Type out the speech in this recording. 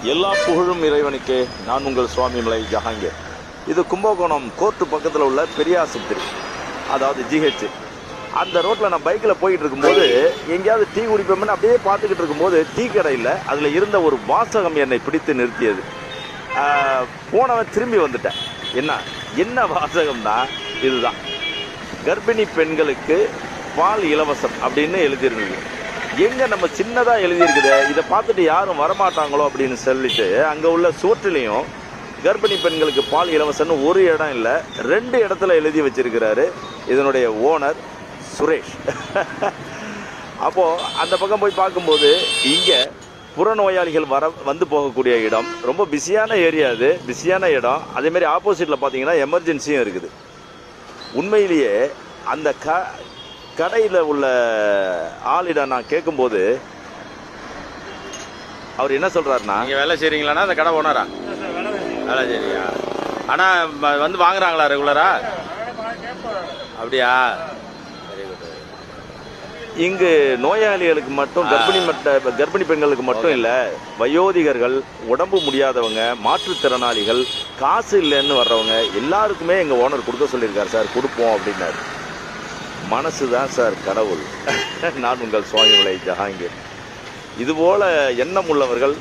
எல்லா புகழும் இறைவனுக்கே. நான் உங்கள் சுவாமிமலை ஜஹாங்கீர். இது கும்பகோணம் கோர்ட்டு பக்கத்தில் உள்ள பெரியாஸ்பத்திரி, அதாவது ஜிஹெச். அந்த ரோட்டில் நான் பைக்கில் போயிட்டு இருக்கும்போது எங்கேயாவது டீ குடிப்போம்னு அப்படியே பார்த்துக்கிட்டு இருக்கும்போது டீ கடையில் அதில் இருந்த ஒரு வாசகம் என்னை பிடித்து நிறுத்தியது. போனவன் திரும்பி வந்துட்டேன். என்ன வாசகம்னா இதுதான்: கர்ப்பிணி பெண்களுக்கு பால் இலவசம் அப்படின்னு எழுதியிருந்தது. எங்கே நம்ம சின்னதாக எழுதியிருக்குது, இதை பார்த்துட்டு யாரும் வரமாட்டாங்களோ அப்படின்னு சொல்லிட்டு அங்கே உள்ள சுவற்றிலையும் கர்ப்பிணி பெண்களுக்கு பால் இலவசம்னு ஒரு இடம் இல்லை, 2 இடத்துல எழுதி வச்சிருக்கிறாரு இதனுடைய ஓனர் சுரேஷ். அப்போது அந்த பக்கம் போய் பார்க்கும்போது இங்கே புறநோயாளிகள் வந்து போகக்கூடிய இடம், ரொம்ப பிஸியான ஏரியா, அது பிஸியான இடம். அதேமாதிரி ஆப்போசிட்டில் பார்த்தீங்கன்னா எமர்ஜென்சியும் இருக்குது. உண்மையிலேயே அந்த கடையில் உள்ள ஆளிடம் நான் கேட்கும்போது அவர் என்ன சொல்கிறாருன்னா, நீங்கள் வேலை செய்கிறீங்களாண்ணா? அந்த கடை ஓனரா? வேலை செய்றியா? ஆனால் வந்து வாங்குறாங்களா ரெகுலரா? அப்படியா? Very good. இங்கு நோயாளிகளுக்கு மட்டும், கர்ப்பிணி பெண்களுக்கு மட்டும் இல்லை, வயோதிகர்கள், உடம்பு முடியாதவங்க, மாற்றுத்திறனாளிகள், காசு இல்லைன்னு வர்றவங்க எல்லாருக்குமே எங்கள் ஓனர் கொடுக்க சொல்லியிருக்காரு சார். கொடுப்போம் அப்படின்னாரு. மனசு தான் சார் கடவுள். நான் உங்கள் சுவாமிமலை ஜஹாங்கீர். இதுபோல எண்ணம் உள்ளவர்கள்